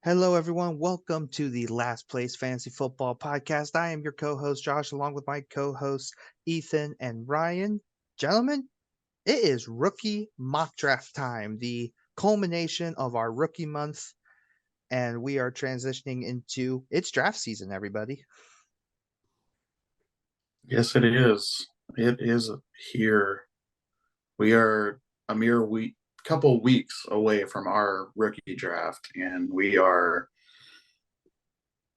Hello, everyone. Welcome to the Last Place Fantasy Football Podcast. I am your co host, Josh, along with my co hosts, Ethan and Ryan. Gentlemen, it is rookie mock draft time, the culmination of our rookie month, and we are transitioning into it's draft season, everybody. Yes, it is. It is here. We are a mere couple weeks away from our rookie draft, and we are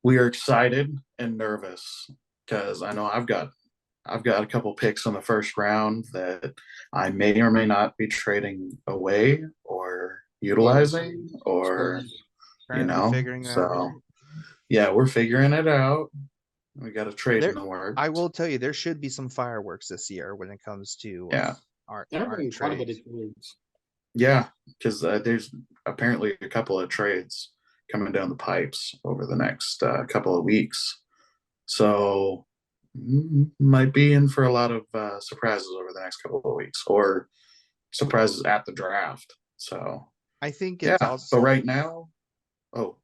excited and nervous because I know I've got a couple picks in the first round that I may or may not be trading away or Oh, utilizing, or Currently figuring that so out. yeah, we're figuring it out. We got a trade in There, the I works. will tell you, there should be some fireworks this year when it comes to Yeah. there have our been quite a bit trades. of trades. Yeah, because there's apparently a couple of trades coming down the pipes over the next couple of weeks. So might be in for a lot of surprises over the next couple of weeks, or surprises at the draft. So I think yeah, it's but also right now, oh,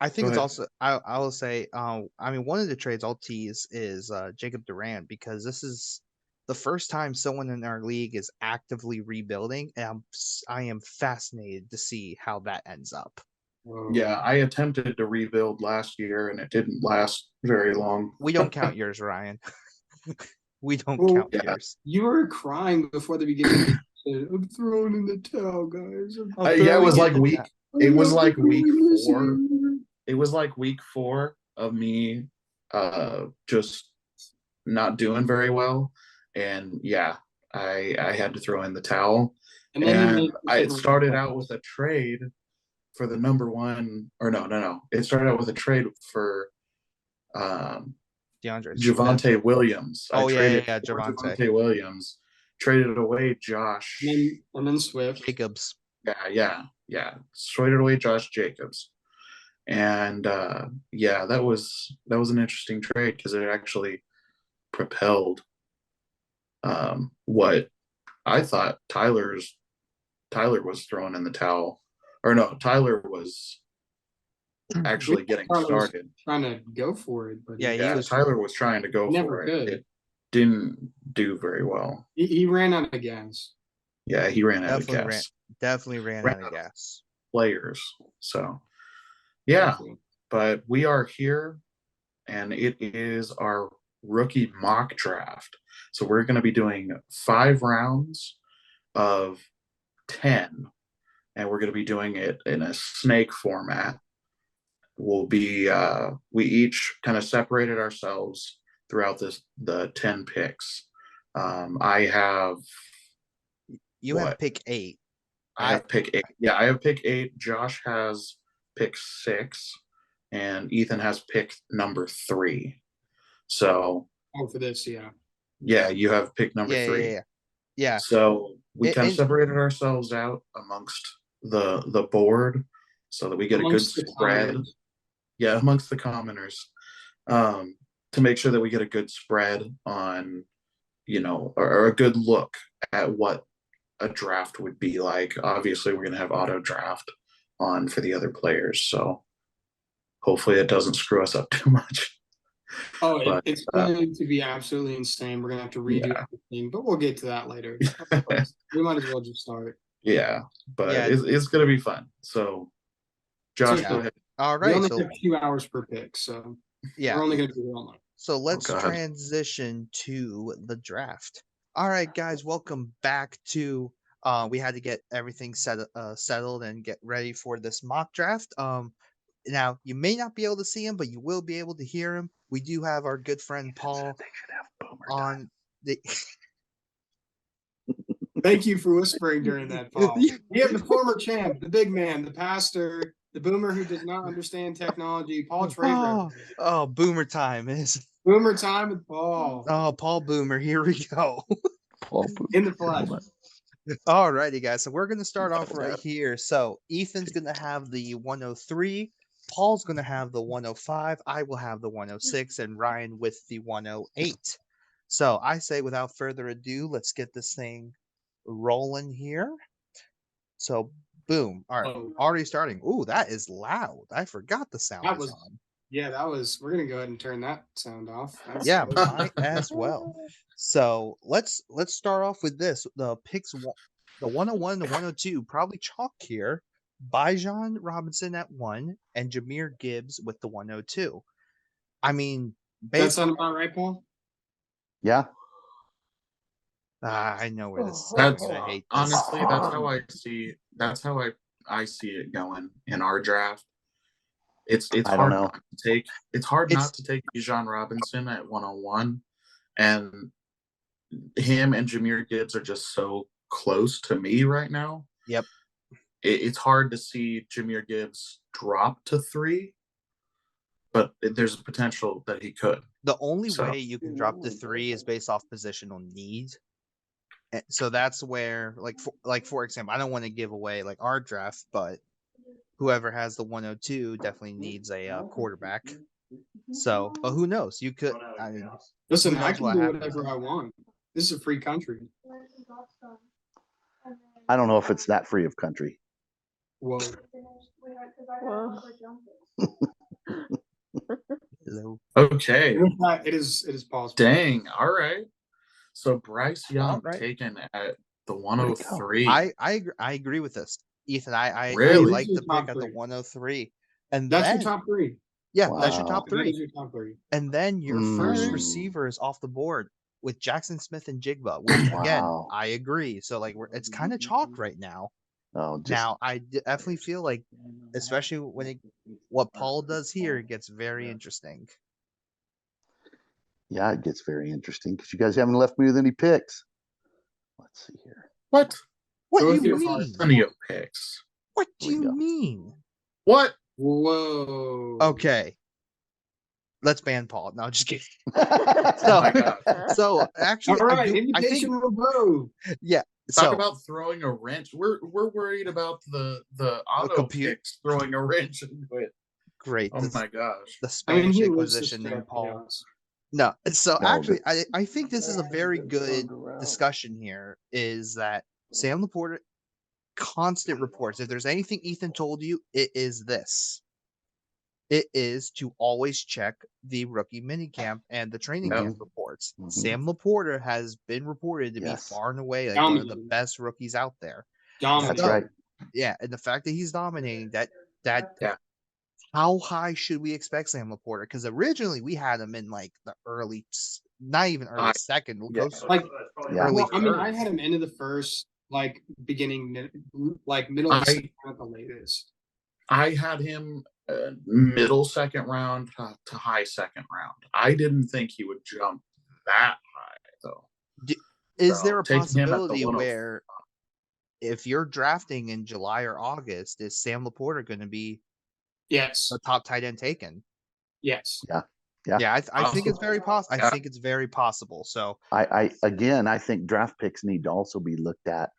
I think go it's ahead. also I will say I mean one of the trades I'll tease is Jacob Durant because this is the first time someone in our league is actively rebuilding and I am fascinated to see how that ends up. Yeah, Oh. I attempted to rebuild last year and it didn't last very long. We don't count yours, Ryan. We don't Well, count Yeah, yours. you were crying before the beginning of the season. I'm throwing in the towel, guys. I'm yeah, it was throwing in like the chat. it I'm was not like week performing this four. year. It was like week four of me just not doing very well. And yeah, I had to throw in the towel. And then you And made the it second round started out with calls. a trade for the number one, or no. It started out with a trade for um, DeAndre Swift. Javante Williams. I Oh yeah, traded yeah, for Javante Javante Williams, traded away And Josh. then Swift. Jacobs. Yeah. Traded away Josh Jacobs. And yeah, that was an interesting trade because it actually propelled what I thought Tyler was throwing in the towel, or no, Tyler was We actually getting thought I was started. trying to go for it, but Yeah, he he Yeah, was Tyler was trying to go never for it. could. It didn't do very well. He ran out of gas. Yeah, he ran out of definitely ran gas, definitely ran ran out of out of gas. players. So yeah, Definitely. but we are here, and it is our rookie mock draft. So we're going to be doing 5 rounds of 10, and we're going to be doing it in a snake format. We each kind of separated ourselves throughout the 10 picks. I have You have what pick 8. I I have pick 8. Yeah, I have pick 8. Josh has pick 6, and Ethan has pick number 3. So Oh, for this, yeah. yeah, you have pick number yeah, yeah, 3. yeah. Yeah. So we kind of And separated ourselves out amongst the board so that we get a good Amongst the spread. commoners. Yeah, amongst the commoners, um, to make sure that we get a good spread on, or a good look at what a draft would be like. Obviously, we're going to have auto draft on for the other players, so hopefully it doesn't screw us up too much. Oh, But it's going to be absolutely insane. We're gonna have to redo yeah, everything, but we'll get to that later. We might as well just start. yeah, but yeah, it's going to be fun. So, So Josh, yeah. go ahead. All we right. only So have 2 hours per pick, so yeah. we're only gonna do it online. So Oh, let's God. transition to the draft. All right, guys, welcome back to we had to get everything settled and get ready for this mock draft. Now you may not be able to see him, but you will be able to hear him. We do have our good friend Paul on the Thank you for whispering during that, Paul. We have the former champ, the big man, the pastor, the boomer who does not understand technology, Paul Traver. oh, boomer time is Boomer time with Paul Paul Boomer. Here we go. Paul in the flesh. All righty, guys. So we're gonna start off Boomer. right here. So Ethan's gonna have the 103. Paul's gonna have the 105. I will have the 106, and Ryan with the 108. So I say, without further ado, let's get this thing rolling here. So Boom. All right. Oh. Already starting. Ooh, that is loud. I forgot the sound That is was- on. Yeah, that was. We're gonna go ahead and turn that sound off. That's Yeah, good. might as well. So let's start off with this. The picks, the 101 and the 102, probably chalk here. Bijan Robinson at 1 and Jameer Gibbs with the 102. I mean, That based sound about right, Paul? Yeah. I know where this is That's going. I hate this. honestly, that's how I see. That's how I see it going in our draft. It's I don't hard know. not to take. It's hard It's- not to take Bijan Robinson at 101, and him and Jameer Gibbs are just so close to me right now. Yep. It's hard to see Jameer Gibbs drop to 3, but there's a potential that he could. The only So- way you can drop to 3 is based off positional need. And so that's where, for example, I don't want to give away like our draft, but whoever has the 102 definitely needs a quarterback. So, but who knows? You could. I mean, Listen, Who I knows can what do happens? whatever I want. This is a free country. I don't know if it's that free of country. Whoa. hello. Okay. With that, it is possible. Dang. All right. So Bryce Young right. taken at the 103. I agree with this, Ethan. I Really? like the Top pick at the three. 103, and That's then your top 3. yeah, that's your Wow. top That 3, is your top 3. and then your first Mm. receiver is off the board with Jackson Smith and Jigba, which again Wow. I agree. So like it's kind of chalk right now. Oh, just Now I definitely feel like, especially when what Paul does here, it gets very interesting. yeah, it gets very interesting because you guys haven't left me with any picks. Let's see here. What? What Go do with you your mean? Plenty of picks. What Here do we you go. mean? What? Whoa. Okay, let's ban Paul. No, just kidding. Oh my God. So actually, All I right, think invitation removed. yeah. Talk So about throwing a wrench. We're worried about the auto compute- picks throwing a wrench into it. great. Oh my gosh. The I mean, Spanish he lives to Inquisition spread named Paul. chaos. No, so No, actually, I think this is a very good discussion here. Is that Sam Laporta constant reports? If there's anything Ethan told you, it is this. It is to always check the rookie minicamp and the training Yep. camp reports. Mhm. Sam Laporta has been reported to Yes. be far and away like one of the Dominating. best rookies out there. Dominant. That's right. Yeah, and the fact that he's dominating that Yeah. how high should we expect Sam Laporta? Because originally we had him in like the early, not even early second, yeah. close Like, Yeah. early well, I mean, I third. had him into the first, like, middle of the second at the latest. I had him middle second round to high second round. I didn't think he would jump that high though. Is So, there a taking him at the possibility 104 where, if you're drafting in July or August, is Sam Laporta going to be Yes. the top tight end taken? Yes. Yeah. Yeah, I think it's very possible. Yeah. I think it's very possible. So I think draft picks need to also be looked at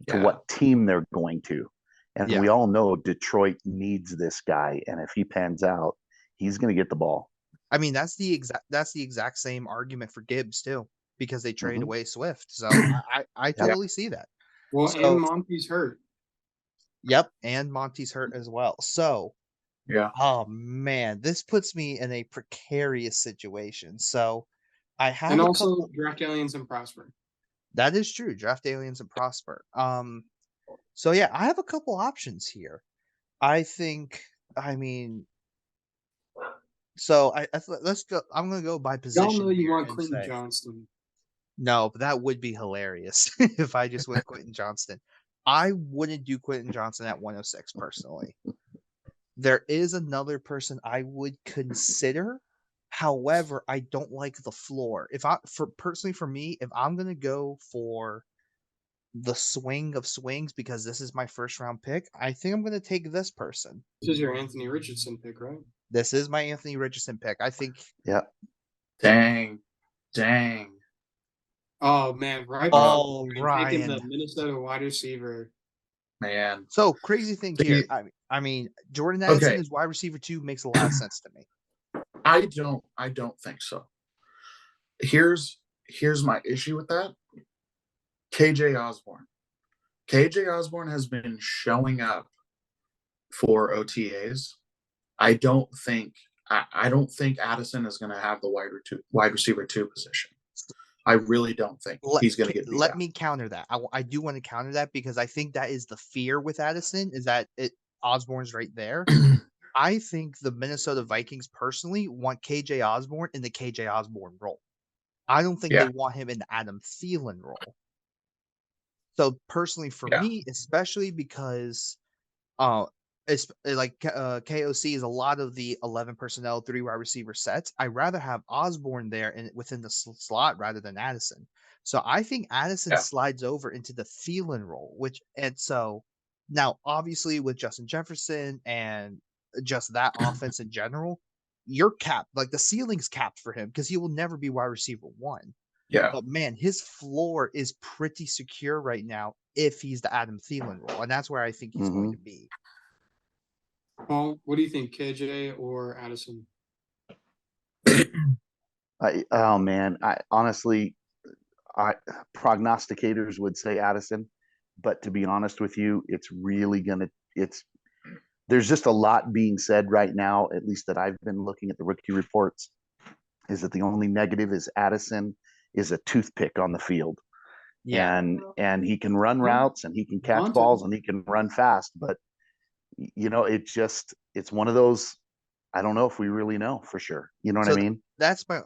to Yeah. what team they're going to. And Yeah. we all know Detroit needs this guy. And if he pans out, he's going to get the ball. I mean that's the exact same argument for Gibbs too, because they trade Mhm. away Swift. So I totally see that. Well, So- and Monty's hurt. Yep, and Monty's hurt as well. So Yeah. oh man, this puts me in a precarious situation. So I have And a also couple. draft aliens and prosper. That is true. Draft aliens and prosper. So yeah, I have a couple options here. I think. I mean, so let's go. I'm gonna go by position. Y'all know you here want and Quentin say- Johnston. No, but that would be hilarious if I just went Quentin Johnston. I wouldn't do Quentin Johnson at 106 personally. There is another person I would consider. However, I don't like the floor. For me, if I'm gonna go for the swing of swings because this is my first round pick, I think I'm gonna take this person. This is your Anthony Richardson pick, right? This is my Anthony Richardson pick. I think. Dang. Oh man, right. Oh, Taking Ryan. the Minnesota wide receiver. Man. So crazy thing here. I mean, Jordan Addison Okay. is wide receiver 2 makes a lot of sense to me. I don't think so. Here's my issue with that. KJ Osborne. KJ Osborne has been showing up for OTAs. I don't think Addison is going to have the wide receiver 2 position. I really don't think he's going to get beat Let out. me counter that. I do want to counter that because I think that is the fear with Addison is that Osborne's right there. I think the Minnesota Vikings personally want KJ Osborne in the KJ Osborne role. I don't think they want him in the Adam Thielen role. So personally, for me, especially because it's like KOC is a lot of the 11 personnel, 3 wide receiver sets. I'd rather have Osborne there within the slot rather than Addison. So I think Addison slides over into the Thielen role, and so now obviously with Justin Jefferson and just that offense in general, you're capped. Like the ceiling's capped for him because he will never be wide receiver 1. Yeah. But man, his floor is pretty secure right now if he's the Adam Thielen role, and that's where I think he's going to be. Paul, what do you think, KJ or Addison? Honestly, prognosticators would say Addison, but to be honest with you, there's just a lot being said right now, at least that I've been looking at the rookie reports, is that the only negative is Addison is a toothpick on the field. Yeah. And he can run routes and he can catch balls and he can run fast, but it's one of those, I don't know if we really know for sure. You know what I mean? That's my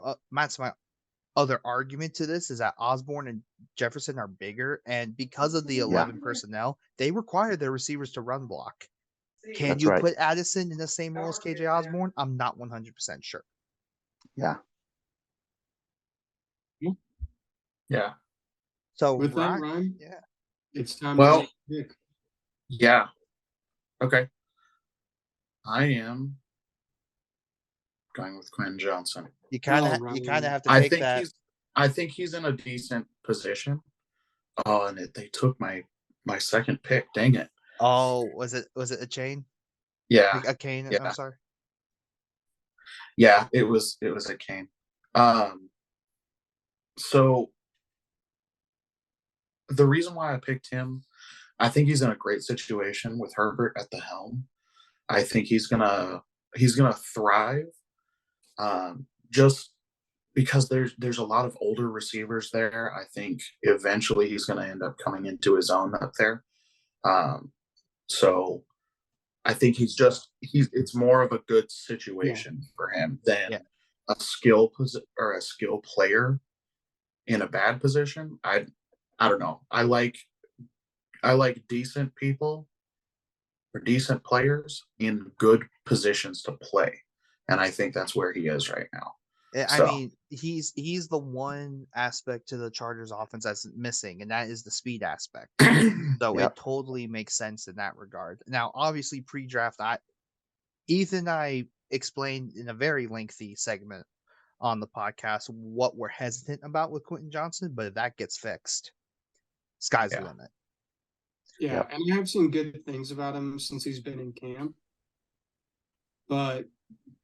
other argument to this is that Osborne and Jefferson are bigger, and because of the 11 personnel, they require their receivers to run block. Can you put Addison in the same role as KJ Osborne? I'm not 100% sure. Yeah. Yeah. So with that, Ryan, it's time to make a pick. Yeah. Okay. I am going with Quentin Johnson. You kind of have to take that. I think he's in a decent position. Oh, and they took my second pick. Dang it. Oh, was it a chain? Yeah. A cane, yeah. I'm sorry. Yeah, it was a cane. So the reason why I picked him, I think he's in a great situation with Herbert at the helm. I think he's gonna thrive. Just because there's a lot of older receivers there. I think eventually he's gonna end up coming into his own up there. So I think it's more of a good situation for him than a skill player in a bad position. I don't know. I like decent people or decent players in good positions to play. And I think that's where he is right now. I mean, he's the one aspect to the Chargers offense that's missing, and that is the speed aspect. So it totally makes sense in that regard. Now, obviously, pre-draft, Ethan and I explained in a very lengthy segment on the podcast what we're hesitant about with Quentin Johnson, but if that gets fixed, sky's the limit. Yeah, and I have seen good things about him since he's been in camp, but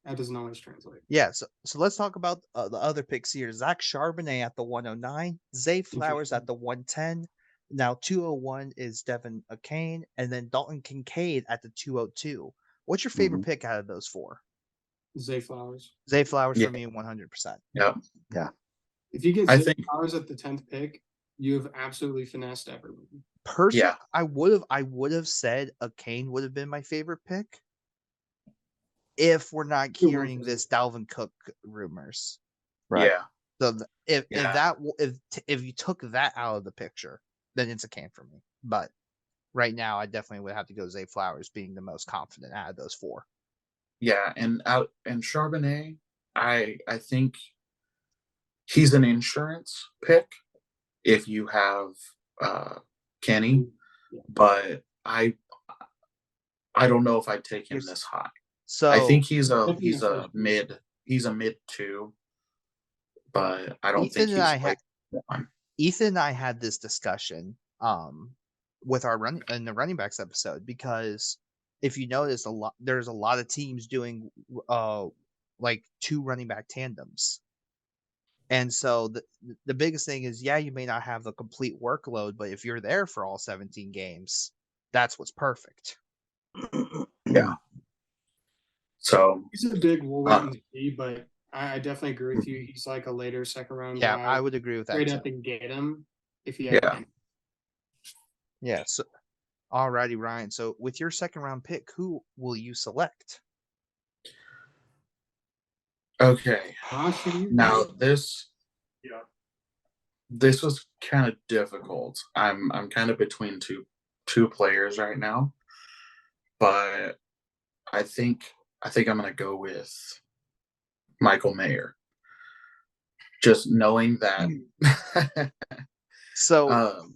that doesn't always translate. Yeah, so let's talk about the other picks here. Zach Charbonnet at the 109, Zay Flowers at the 110. Now 201 is Devin Akane, and then Dalton Kincaid at the 202. What's your favorite pick out of those 4? Zay Flowers. Zay Flowers for me, 100%. Yeah. If you get Zay Flowers at the 10th pick, you have absolutely finessed everyone. Personally, I would have said Akane would have been my favorite pick if we're not hearing this Dalvin Cook rumors. Right. Yeah. So if you took that out of the picture, then it's a can for me. But right now, I definitely would have to go Zay Flowers being the most confident out of those 4. Yeah, and Charbonnet, I think he's an insurance pick if you have Kenny, but I don't know if I'd take him this high. So I think he's a mid 2, but I don't think he's one. Ethan and I had this discussion with in the running backs episode, because if you notice, there's a lot of teams doing like 2 running back tandems. And so the biggest thing is, yeah, you may not have the complete workload, but if you're there for all 17 games, that's what's perfect. Yeah. So He's a big we'll wait and see, but I definitely agree with you. He's like a later second round Yeah, guy. I would agree with that Straight too. up and get him if you Yeah. Yeah. So, alrighty, Ryan. So, with your second round pick, who will you select? Okay. Josh, Now this was kind of difficult. I'm kind of between two players right now, but I think I'm gonna go with Michael Mayer. Just knowing that So,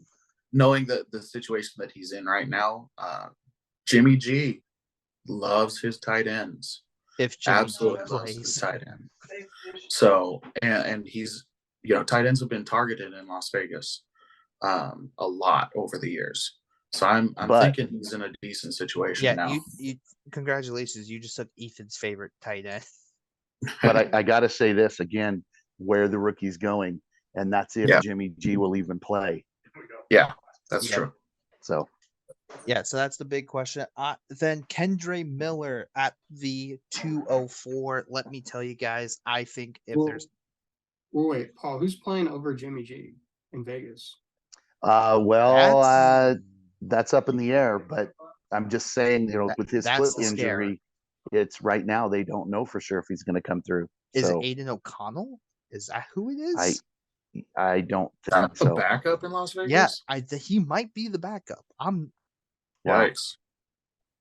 knowing the situation that he's in right now, Jimmy G loves his tight ends. if Jimmy G Absolutely loves his plays, tight end. So and he's tight ends have been targeted in Las Vegas a lot over the years. So I'm But- thinking he's in a decent situation yeah, now. you congratulations, you just took Ethan's favorite tight end. But I got to say this again, where the rookie's going, and that's if Yeah. Jimmy G will even play. Yeah, that's Yeah. true. So Yeah, so that's the big question. Then Kendre Miller at the 204. Let me tell you guys, I think if there's wait, Paul, who's playing over Jimmy G in Vegas? that's up in the air, but I'm just saying, with his that's foot the scare. injury, it's right now they don't know for sure if he's going to come through. Is So it Aiden O'Connell? Is that who it is? I don't Not think the so. backup in Las Yeah, Vegas. he might be the backup. Wow. Yikes.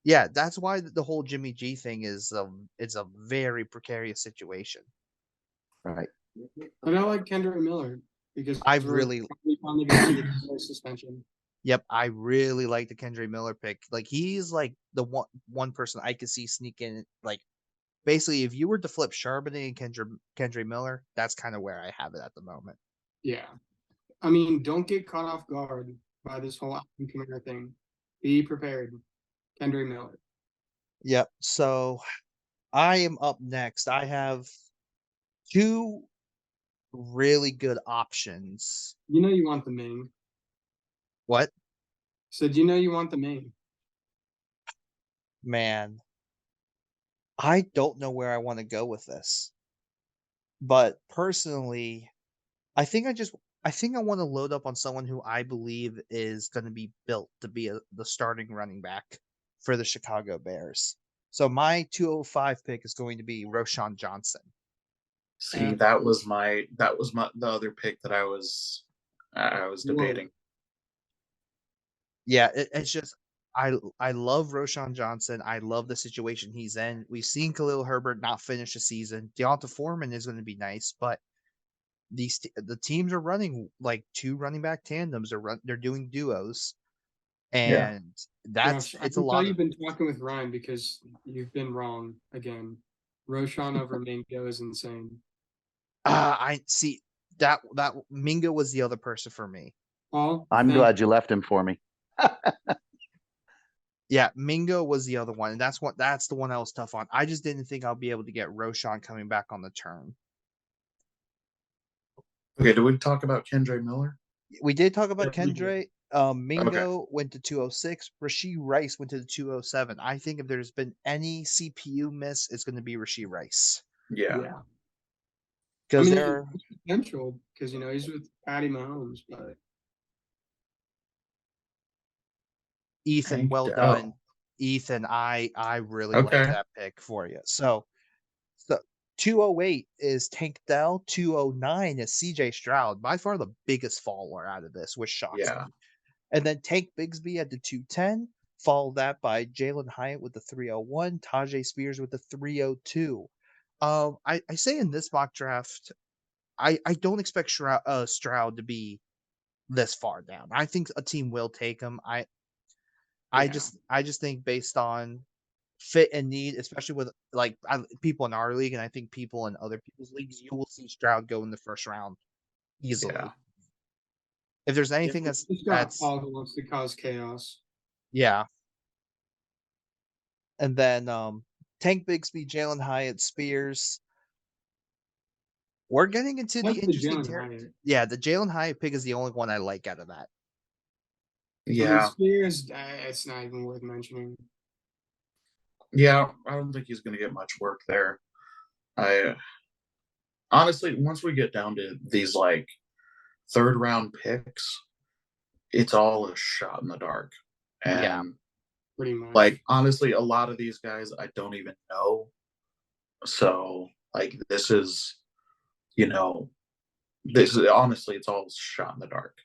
Yeah, that's why the whole Jimmy G thing is it's a very precarious situation. Right. But I like Kendrick Miller because I we're really finally going to see the suspension. Yep, I really like the Kendre Miller pick. Like he's like the one person I could see sneak in. Like basically, if you were to flip Charbonnet and Kendre Miller, that's kind of where I have it at the moment. Yeah, I mean, don't get caught off guard by this whole Alvin Kamara thing. Be prepared, Kendrick Miller. Yep. So I am up next. I have two really good options. You know you want the main. What? Said you know you want the main. Man, I don't know where I want to go with this. But personally, I think I want to load up on someone who I believe is going to be built to be the starting running back for the Chicago Bears. So my 205 pick is going to be Roshan Johnson. See, that was the other pick that I was debating. Yeah, it's just I love Roshan Johnson. I love the situation he's in. We've seen Khalil Herbert not finish the season. Deonta Foreman is going to be nice, but the teams are running like two running back tandems. They're doing duos, and Gosh, it's I a can lot tell of. you've been talking with Ryan because you've been wrong again. Roshan over Mingo is insane. I see that Mingo was the other person for me. Paul, I'm glad you left him for me. Yeah, Mingo was the other one, and that's the one I was tough on. I just didn't think I'll be able to get Roshan coming back on the turn. Okay, do we talk about Kendre Miller? We did talk about Yeah, we did. Kendre. Mingo went to 206. Rashee Rice went to the 207. I think if there's been any CPU miss, it's going to be Rashee Rice. Yeah. Because there's potential because he's with Patty Mahomes, but Ethan, Tank well Dell. done. Ethan, I really like that pick for you. So 208 is Tank Dell. 209 is CJ Stroud. By far the biggest faller out of this, which shocks me. And then Tank Bigsby at the 210. Followed that by Jalen Hyatt with the 301. Tajay Spears with the 302. I say in this mock draft, I don't expect Stroud to be this far down. I think a team will take him. I just think based on fit and need, especially with like people in our league, and I think people in other people's leagues, you will see Stroud go in the first round easily. Yeah. If there's anything that's Paul who wants to cause chaos. Yeah. And then Tank Bigsby, Jalen Hyatt, Spears. We're getting into That's the the interesting Jalen territory. Hyatt. Yeah, the Jalen Hyatt pick is the only one I like out of that. I mean, Yeah. Spears, it's not even worth mentioning. Yeah, I don't think he's going to get much work there. I honestly, once we get down to these like third round picks, it's all a shot in the dark. And Yeah. Pretty much. like honestly, a lot of these guys I don't even know. So like this is, this is honestly it's all shot in the dark.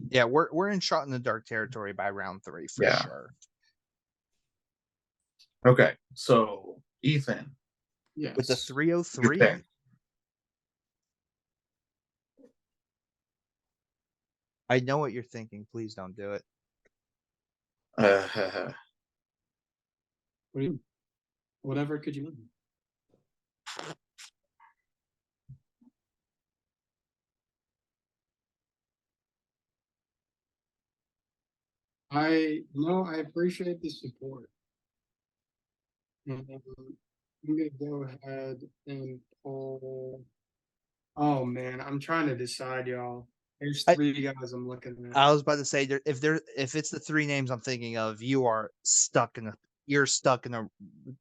Yeah, we're in shot in the dark territory by round 3 for Yeah. sure. Okay, so Ethan. Yes. With the Good 303, pick. I know what you're thinking. Please don't do it. Uh, What do you, whatever could you mean? I appreciate the support. And I'm gonna go ahead and pull. Oh man, I'm trying to decide, y'all. There's I- 3 guys I'm looking at. I was about to say if it's the 3 names I'm thinking of, you're stuck in a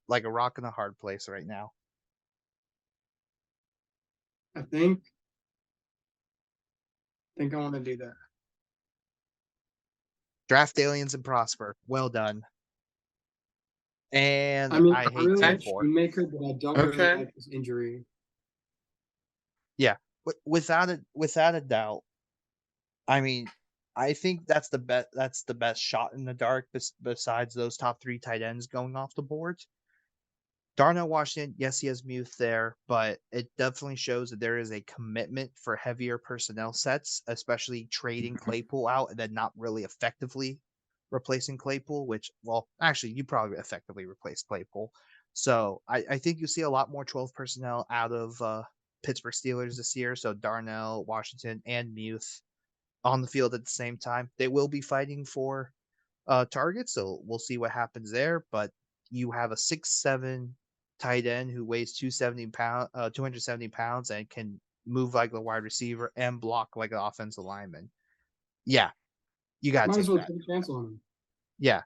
like a rock in a hard place right now. I think I want to do that. Draft aliens and prosper. Well done. And I mean, I I hate really like 10-4. Shoemaker, but I don't really Okay. like his injury. Yeah, without a doubt. I mean, I think that's the best. That's the best shot in the dark. Besides those top 3 tight ends going off the board. Darnell Washington, yes, he has Muth there, but it definitely shows that there is a commitment for heavier personnel sets, especially trading Claypool out and then not really effectively replacing Claypool, which, well, actually, you probably effectively replaced Claypool. So I think you see a lot more 12 personnel out of Pittsburgh Steelers this year. So Darnell, Washington, and Muth on the field at the same time. They will be fighting for targets, so we'll see what happens there. But you have a 6'7" tight end who weighs 270 pounds and can move like a wide receiver and block like an offensive lineman. Yeah, you gotta Might as take well that. take a chance on him. Yeah,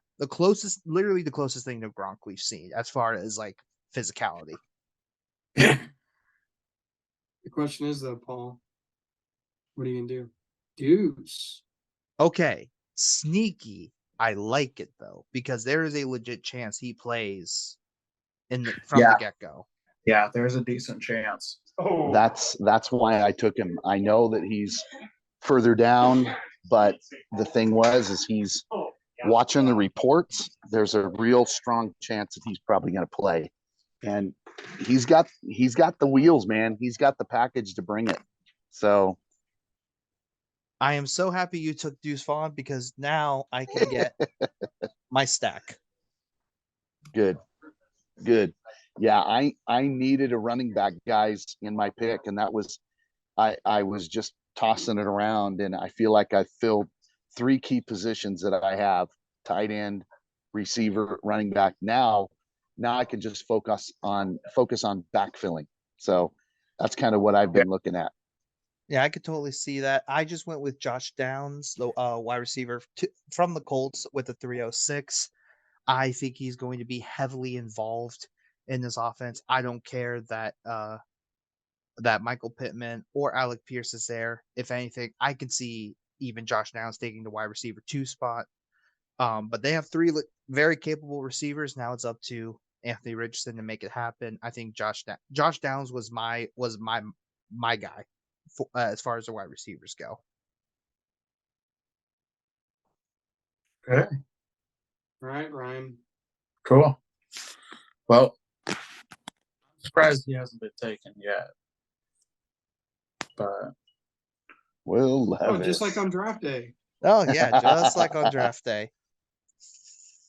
literally the closest thing to Gronk we've seen as far as like physicality. The question is though, Paul, what are you gonna do? Deuce. Okay, sneaky. I like it though because there is a legit chance he plays from the Yeah. get go. Yeah, there's a decent chance. Oh, that's why I took him. I know that he's further down, but the thing is he's watching the reports. There's a real strong chance that he's probably going to play, and he's got the wheels, man. He's got the package to bring it. So I am so happy you took Deuce Vaughn because now I can get my stack. Good. Yeah, I needed a running back, guys, in my pick, and that was I was just tossing it around, and I feel like I filled 3 key positions that I have: tight end, receiver, running back. Now I can just focus on backfilling. So that's kind of what I've been looking at. Yeah, I could totally see that. I just went with Josh Downs, the wide receiver from the Colts with the 306. I think he's going to be heavily involved in this offense. I don't care that that Michael Pittman or Alec Pierce is there. If anything, I can see even Josh Downs taking the wide receiver 2 spot. But they have 3 very capable receivers. Now it's up to Anthony Richardson to make it happen. I think Josh Downs was my guy for, as far as the wide receivers go. Okay. All right, Ryan. Cool. Well, I'm surprised he hasn't been taken yet. But Just like on draft day. Oh yeah, just like on draft day.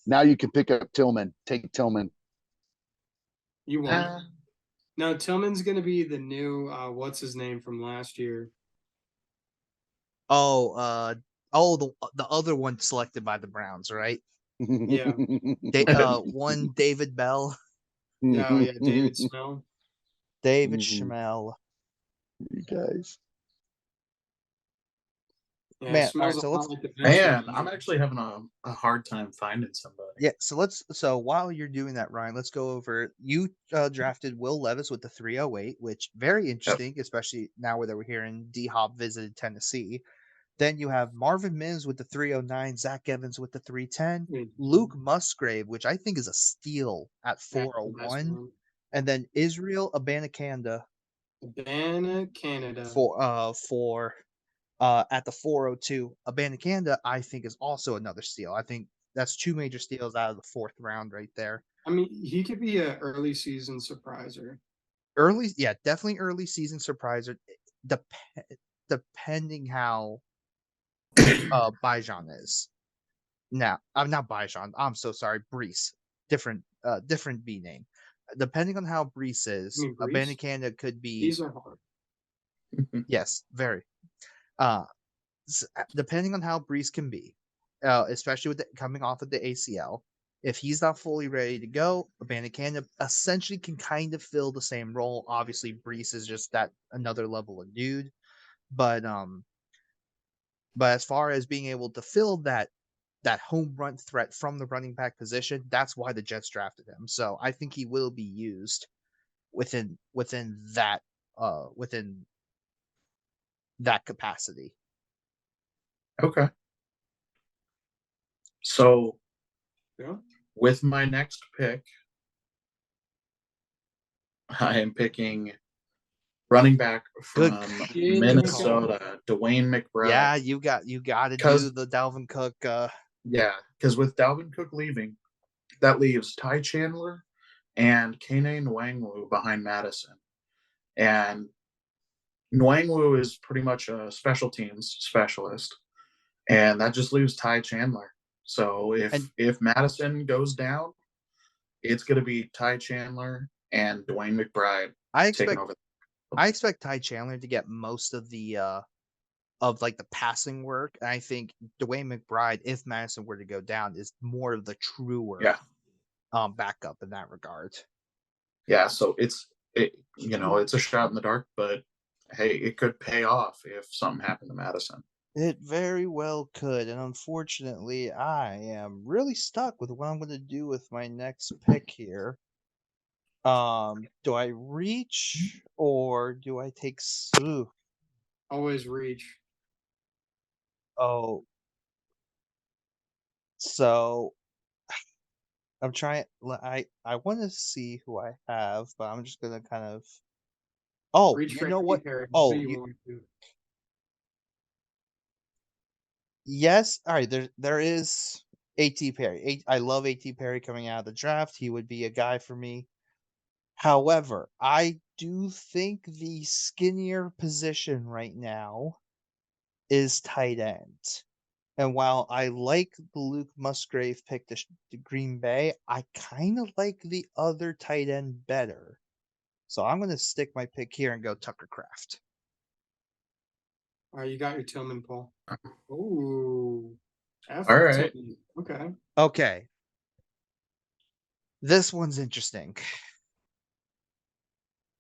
Now you can pick up Tillman. Take Tillman. You won. No, Tillman's gonna be the new what's his name from last year. The other one selected by the Browns, right? Yeah. One David Bell. Yeah, David Snell. David Schmel. You guys. Yeah, it Man, all right, smells a so lot let's like the Man, Benson. I'm actually having a hard time finding somebody. yeah, so while you're doing that, Ryan, let's go over you drafted Will Levis with the 308, which very Yep. interesting, especially now that we're hearing D Hop visited Tennessee. Then you have Marvin Mims with the 309, Zach Evans with the 310, Luke Musgrave, which I think is a steal at That's the best 401, one. and then Israel Abanikanda Canada. for at the 402. Abanikanda, I think, is also another steal. I think that's two major steals out of the fourth round right there. I mean, he could be an early season surpriser. Definitely early season surpriser. Dep- Depending how Bijan is. Now, I'm not Bijan. I'm so sorry, Brees. Different B name. Depending on how Brees is, Brees? Abanikanda could be These are hard. yes, very. Uh, depending on how Brees can be, especially with coming off of the ACL, if he's not fully ready to go, Abanikanda essentially can kind of fill the same role. Obviously, Brees is just that another level of dude, but as far as being able to fill that home run threat from the running back position, that's why the Jets drafted him. So I think he will be used within that capacity. Okay. So Yeah. with my next pick, I am picking running back Good from call. Minnesota, Dwayne McBride. Yeah, you got to do the Dalvin Cook. Yeah, because with Dalvin Cook leaving, that leaves Ty Chandler and Kane Nwangwu behind Madison. And Nwangwu is pretty much a special teams specialist, and that just leaves Ty Chandler. So if Madison goes down, it's going to be Ty Chandler and Dwayne McBride taking over. I expect Ty Chandler to get most of the of like the passing work. And I think Dwayne McBride, if Madison were to go down, is more of the truer backup in that regard. Yeah, so it's a shot in the dark, but hey, it could pay off if something happened to Madison. It very well could, and unfortunately, I am really stuck with what I'm going to do with my next pick here. Do I reach or do I take Sue? Always reach. Oh, so I'm trying. I want to see who I have, but I'm just gonna kind of. Oh, Reach you for know A.T. what? Perry. Oh, You want to. yes. All right. There is A.T. Perry. I love A.T. Perry coming out of the draft. He would be a guy for me. However, I do think the skinnier position right now is tight end. And while I like the Luke Musgrave pick to Green Bay, I kind of like the other tight end better. So I'm going to stick my pick here and go Tucker Craft. All right, you got your Tillman, Paul. Ooh. All right. Tillman. Okay. Okay. This one's interesting.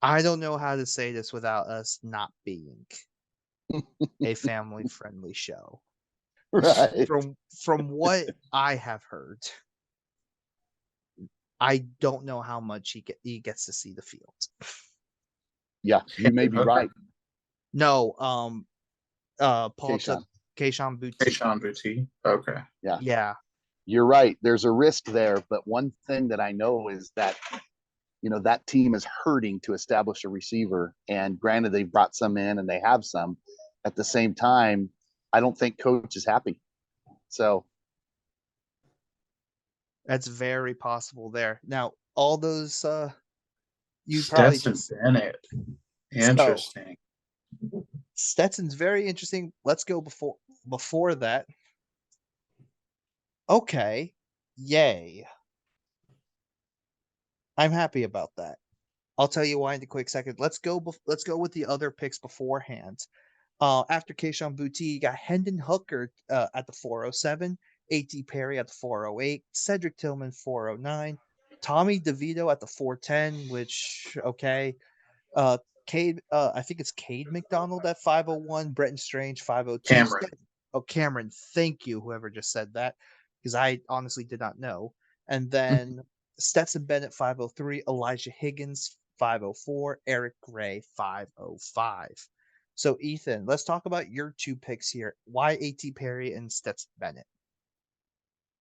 I don't know how to say this without us not being a family friendly show. Right. From what I have heard, I don't know how much he gets to see the field. Yeah, you may be right. No, Paul Keyshawn. took Keyshawn Boutte. Keyshawn Boutte. Okay. Yeah. You're right. There's a risk there, but one thing that I know is that that team is hurting to establish a receiver. And granted, they brought some in and they have some. At the same time, I don't think coach is happy. So That's very possible there. Now, all those you probably Stetson just Bennett. Interesting. So, Stetson's very interesting. Let's go before that. Okay. Yay. I'm happy about that. I'll tell you why in a quick second. Let's go with the other picks beforehand. After Keyshawn Boutte, you got Hendon Hooker at the 407, A.T. Perry at the 408, Cedric Tillman 409, Tommy DeVito at the 410, which okay. Cade. I think it's Cade McDonald at 501. Bretton Strange 502. Cameron. Oh, Cameron. Thank you, whoever just said that, because I honestly did not know. And then Stetson Bennett 503. Elijah Higgins 504. Eric Gray 505. So Ethan, let's talk about your two picks here. Why A.T. Perry and Stetson Bennett?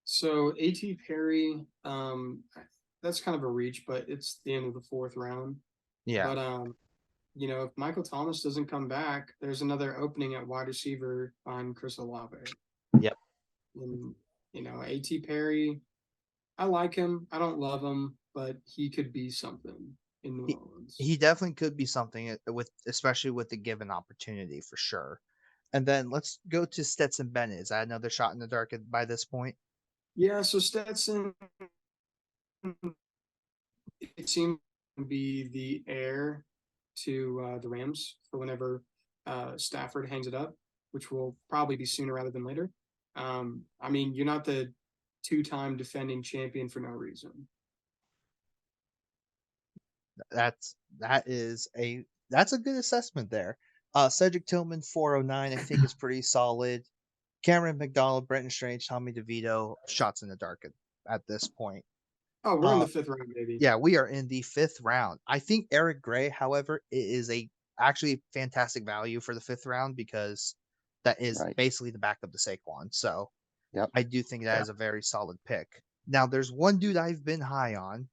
So A.T. Perry, that's kind of a reach, but it's the end of the 4th round. Yeah. But if Michael Thomas doesn't come back, there's another opening at wide receiver on Chris Olave. Yep. And A.T. Perry, I like him. I don't love him, but he could be something in New Orleans. He definitely could be something especially with the given opportunity for sure. And then let's go to Stetson Bennett. Is that another shot in the dark by this point? Yeah, so Stetson, it seems to be the heir to the Rams for whenever Stafford hangs it up, which will probably be sooner rather than later. You're not the 2-time defending champion for no reason. That's a good assessment there. Cedric Tillman 409, I think is pretty solid. Cameron McDonald, Brenton Strange, Tommy DeVito, shots in the dark at this point. Oh, we're in the 5th round, baby. Yeah, we are in the 5th round. I think Eric Gray, however, is actually fantastic value for the 5th round because that is basically the backup to Saquon. So I do think that is a very solid pick. Now, there's one dude I've been high on.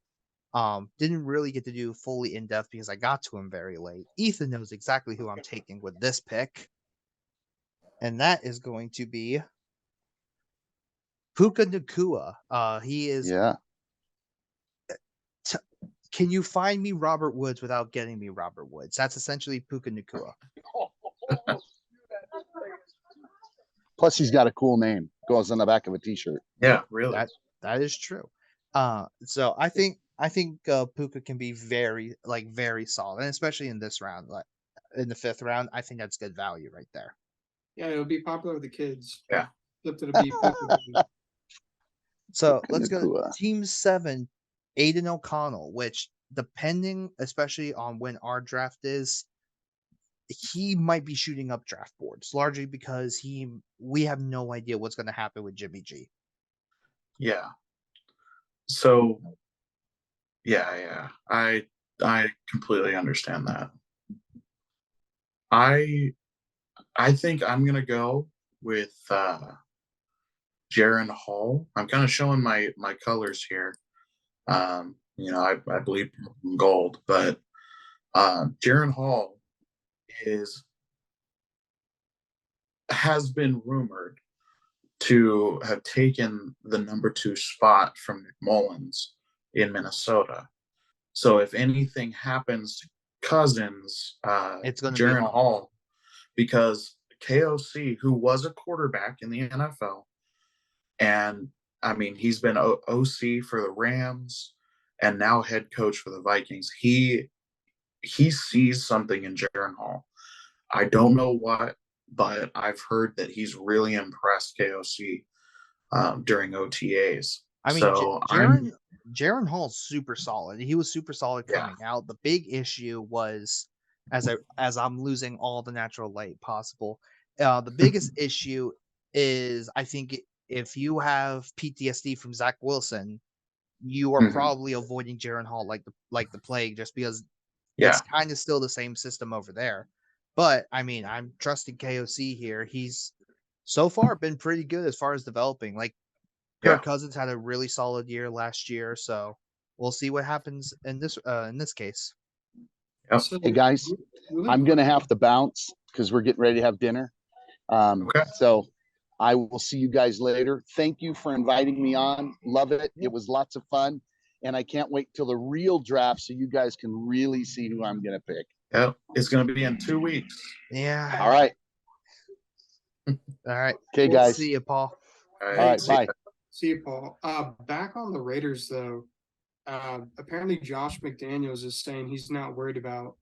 Didn't really get to do fully in depth because I got to him very late. Ethan knows exactly who I'm taking with this pick, and that is going to be Puka Nacua. He is. Yeah. Can you find me Robert Woods without getting me Robert Woods? That's essentially Puka Nacua. Plus, he's got a cool name. Goes on the back of a T-shirt. Yeah, really. That is true. So I think Puka can be very solid, and especially in this round, like in the 5th round, I think that's good value right there. Yeah, it'll be popular with the kids. Yeah. So let's go to Team 7, Aiden O'Connell, which depending, especially on when our draft is, he might be shooting up draft boards largely because we have no idea what's going to happen with Jimmy G. Yeah. So, yeah. I completely understand that. I think I'm gonna go with Jaron Hall. I'm kind of showing my colors here. I believe gold, but Jaron Hall has been rumored to have taken the number 2 spot from Nick Mullins in Minnesota. So if anything happens to Cousins, it's going to Jaron be Hall, because KOC, who was a quarterback in the NFL, and he's been OC for the Rams and now head coach for the Vikings. He sees something in Jaron Hall. I don't know what, but I've heard that he's really impressed KOC during OTAs. Jaron Hall's super solid. He was super solid coming out. The big issue was as I'm losing all the natural light possible. The biggest issue is I think if you have PTSD from Zach Wilson, you are probably avoiding Jaron Hall like the plague, just because it's kind of still the same system over there. But I'm trusting KOC here. He's so far been pretty good as far as developing. Like Kirk Cousins had a really solid year last year, so we'll see what happens in this case. Yep. Hey guys, I'm gonna have to bounce because we're getting ready to have dinner. So I will see you guys later. Thank you for inviting me on. Love it. It was lots of fun. And I can't wait till the real draft so you guys can really see who I'm going to pick. Yep. It's going to be in 2 weeks. Yeah. All right. Okay, guys. See you, Paul. All right. Bye. See you, Paul. Back on the Raiders, though. Apparently Josh McDaniels is saying he's not worried about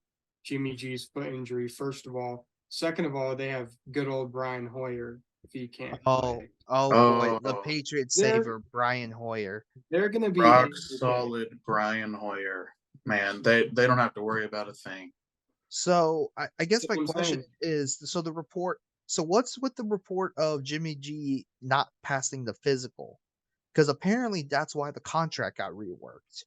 Jimmy G's foot injury, first of all. Second of all, they have good old Brian Hoyer. If he can't boy, the Patriots saver Brian Hoyer. They're gonna be rock solid Brian Hoyer. Man, they don't have to worry about a thing. So I guess That's my what I'm question saying. is, so the report, so what's with the report of Jimmy G not passing the physical? Because apparently that's why the contract got reworked.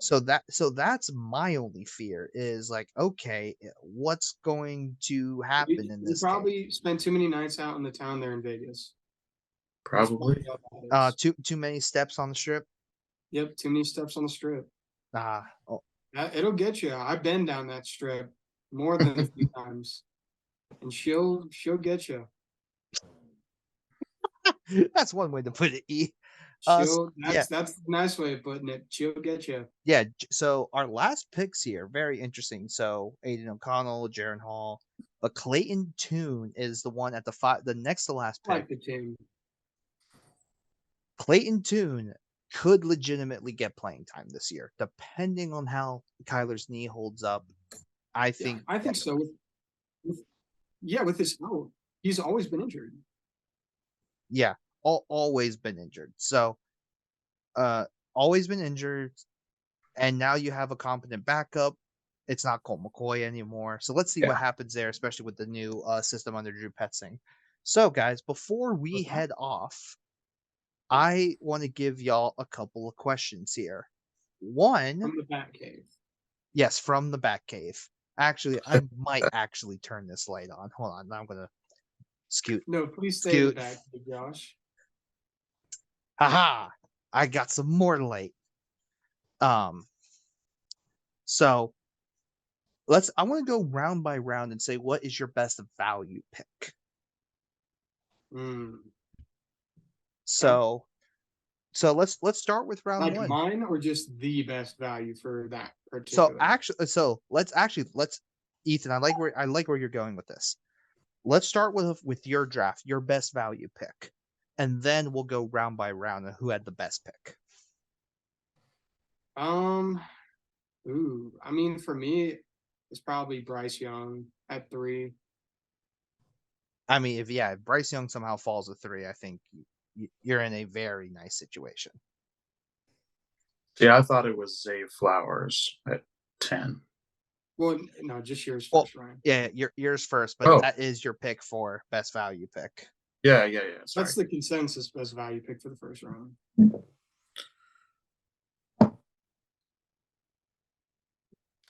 So that's my only fear is like, okay, what's going to happen in We this case? probably spent too many nights out in the town there in Vegas. That's Probably. what that is. Too many steps on the strip. Yep, too many steps on the strip. Oh, It'll get you. I've been down that strip more than a few times, and she'll get you. that's one way to put it. E. S- yeah, That's a nice way of putting it. She'll get you. yeah. So our last picks here, very interesting. So Aiden O'Connell, Jaron Hall, but Clayton Tune is the one at the next to last I pick. like the team. Clayton Tune could legitimately get playing time this year, depending on how Kyler's knee holds up. I think. I think so. With his health, he's always been injured. Yeah, always been injured. So, always been injured, and now you have a competent backup. It's not Colt McCoy anymore. So let's see what happens there, especially with the new system under Drew Petzing. So, guys, before we head off, I want to give y'all a couple of questions here. One, From the Batcave. yes, from the Batcave. Actually, I might actually turn this light on. Hold on, I'm gonna scoot. No, please stay in the Batcave, Josh. Haha! I got some more light. So I want to go round by round and say, what is your best value pick? Mm. So let's start with round Like one. mine or just the best value for that So particular? let's Ethan, I like where you're going with this. Let's start with your draft, your best value pick, and then we'll go round by round and who had the best pick. I mean, for me, it's probably Bryce Young at 3. I mean, if Bryce Young somehow falls to 3, I think you're in a very nice situation. Yeah, I thought it was Zay Flowers at 10. Well, no, just yours first, Ryan. Yeah, yours first, but that is your pick for best value pick. Yeah. Sorry. That's the consensus best value pick for the first round.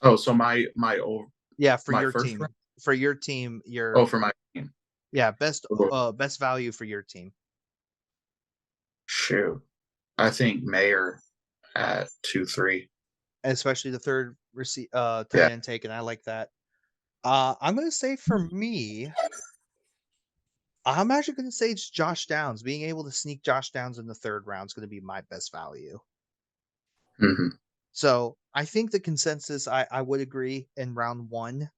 Oh, so my for my your first team. round? For your team, for my team. Yeah, best value for your team. Shoot. I think Mayer at 2-3. Especially the third tight end taken. I like that. I'm gonna say for me, I'm actually gonna say it's Josh Downs. Being able to sneak Josh Downs in the third round is gonna be my best value. Mm-hmm. So I think the consensus I would agree in round one,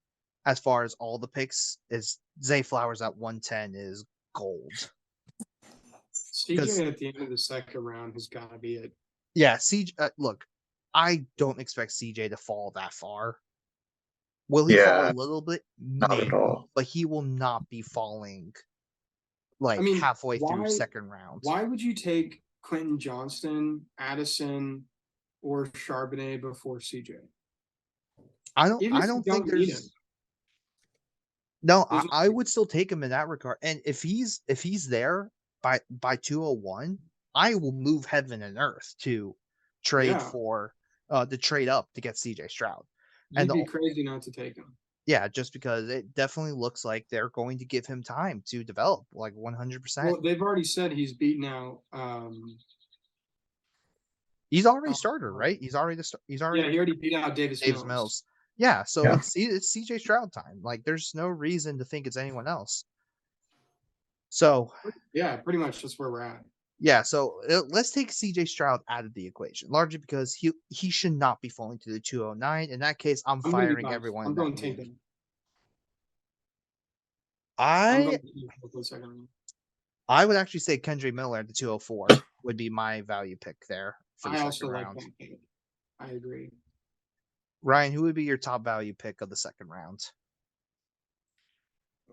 as far as all the picks, is Zay Flowers at 110 is gold. CJ at the end of the second round has got to be it. Yeah, CJ. Look, I don't expect CJ to fall that far. Will he fall a little bit? Not at all. But he will not be falling halfway through second round. Why would you take Quentin Johnston, Addison, or Charbonnet before CJ? I don't think there's. No, I would still take him in that regard. And if he's there by 201, I will move heaven and earth to trade for to trade up to get CJ Stroud. You'd be crazy not to take him. Yeah, just because it definitely looks like they're going to give him time to develop, like 100%. Well, they've already said he's beaten out. He's already started, right? He's already. Yeah, he already beat out Davis Mills. Yeah, so it's CJ Stroud time. Like, there's no reason to think it's anyone else. So yeah, pretty much that's where we're at. Yeah, so let's take CJ Stroud out of the equation, largely because he should not be falling to the 209. In that case, I'm firing everyone. I'm going to take him. I would actually say Kendra Miller at the 204 would be my value pick there for the second round. Like that. I agree. Ryan, who would be your top value pick of the second round?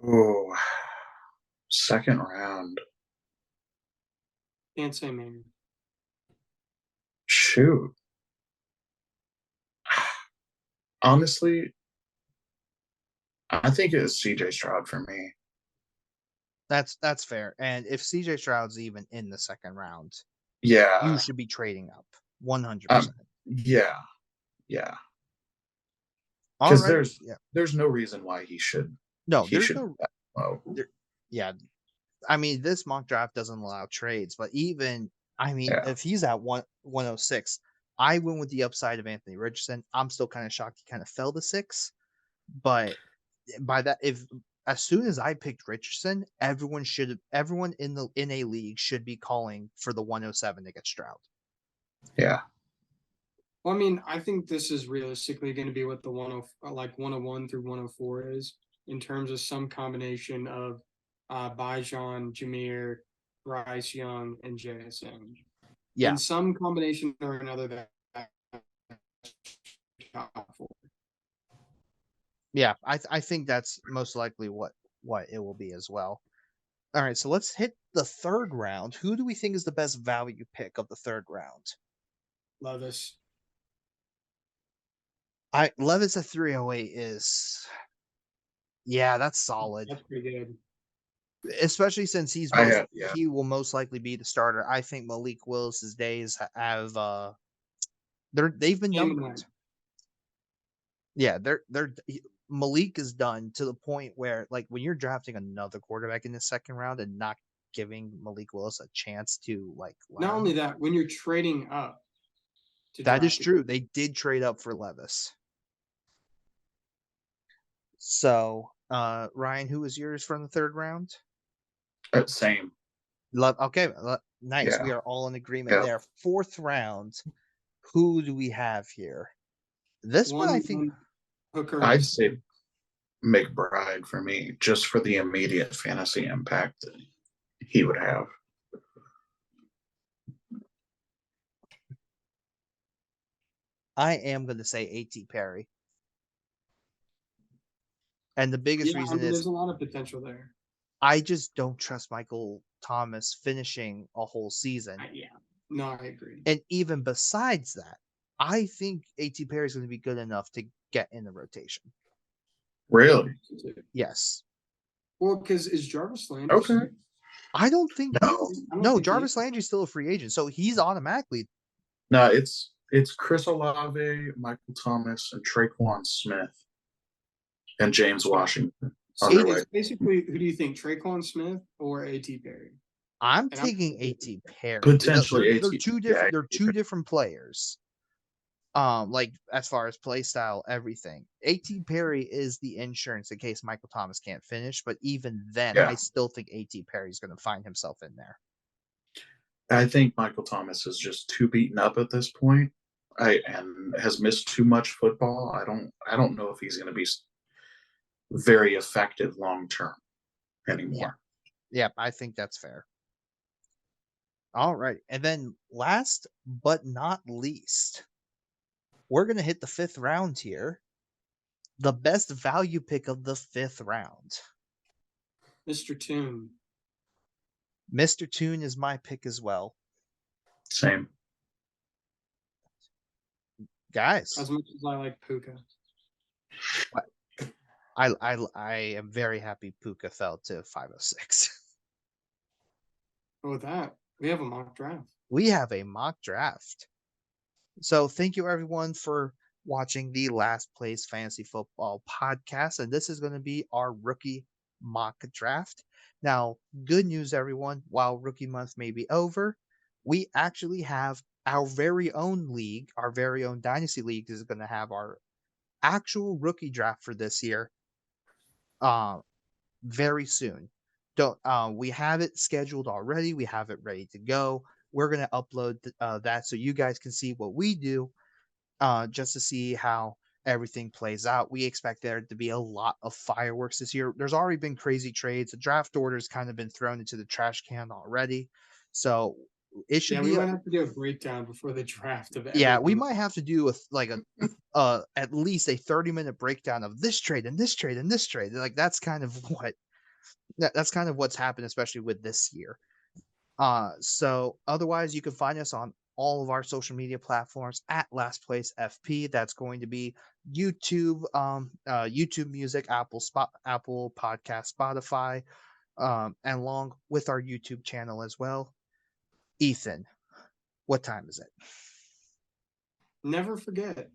Oh, second round. Can't say man. Shoot. Honestly, I think it's CJ Stroud for me. That's fair. And if CJ Stroud's even in the second round, Yeah. you should be trading up 100%. Yeah. Yeah. All Because right. there's no reason why he should. No, He there's should. no. Oh, Yeah. I mean, this mock draft doesn't allow trades, but even, I mean, yeah. if he's at 106, I went with the upside of Anthony Richardson. I'm still kind of shocked he kind of fell to 6. But by that, if as soon as I picked Richardson, everyone in a league should be calling for the 107 to get Stroud. Yeah. Well, I mean, I think this is realistically going to be what the 101 through 104 is in terms of some combination of Bijan, Jameer, Bryce Young, and JSN. Yeah. In some combination or another that Yeah, I think that's most likely what it will be as well. All right, so let's hit the third round. Who do we think is the best value pick of the third round? Levis. Levis at 308 is, yeah, that's solid. That's pretty good. Especially since he will most likely be the starter. I think Malik Willis's days have they've been numbered. Yeah, Malik is done to the point where, like, when you're drafting another quarterback in the second round and not giving Malik Willis a chance to learn. Not only that, when you're trading up, that is true. They did trade up for Levis. So, Ryan, who was yours from the third round? Same. Okay, nice. Yeah. We are all in agreement there. Fourth round. Who do we have here? This one I think Hooker. I'd say McBride for me, just for the immediate fantasy impact that he would have. I am going to say A.T. Perry. And the biggest reason is there's a lot of potential there. I just don't trust Michael Thomas finishing a whole season. No, I agree. And even besides that, I think A.T. Perry is going to be good enough to get in the rotation. Really? Yes. Well, because is Jarvis Landry? Okay. I don't think no. Jarvis Landry's still a free agent, so he's automatically. No, it's Chris Olave, Michael Thomas, and Traquan Smith, and James Washington. So basically, who do you think, Traquan Smith or A.T. Perry? I'm taking A.T. Perry. Potentially, they're two different. They're two different players. Like as far as play style, everything. A.T. Perry is the insurance in case Michael Thomas can't finish, but even then, I still think A.T. Perry is going to find himself in there. I think Michael Thomas is just too beaten up at this point, and has missed too much football. I don't know if he's going to be very effective long term anymore. Yeah, I think that's fair. All right, and then last but not least, we're going to hit the fifth round here. The best value pick of the fifth round. Mr. Toon. Mr. Toon is my pick as well. Same. Guys. As much as I like Puka. I am very happy Puka fell to 506. With that, we have a mock draft. We have a mock draft. So thank you everyone for watching the Last Place Fantasy Football podcast. And this is going to be our rookie mock draft. Now, good news, everyone. While rookie month may be over, we actually have our very own league, our very own Dynasty League is going to have our actual rookie draft for this year very soon. We have it scheduled already. We have it ready to go. We're going to upload that so you guys can see what we do just to see how everything plays out. We expect there to be a lot of fireworks this year. There's already been crazy trades. The draft order's kind of been thrown into the trash can already. So it should be. We might have to do a breakdown before the draft of everything. Yeah, we might have to do at least a 30-minute breakdown of this trade and this trade and this trade. Like that's kind of what's happened, especially with this year. So otherwise you can find us on all of our social media platforms at Last Place FP. That's going to be YouTube, YouTube Music, Apple Podcast, Spotify, and along with our YouTube channel as well. Ethan, what time is it? Never forget.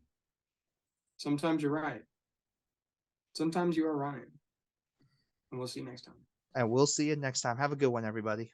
Sometimes you're right. Sometimes you are Ryan. And we'll see you next time. And we'll see you next time. Have a good one, everybody.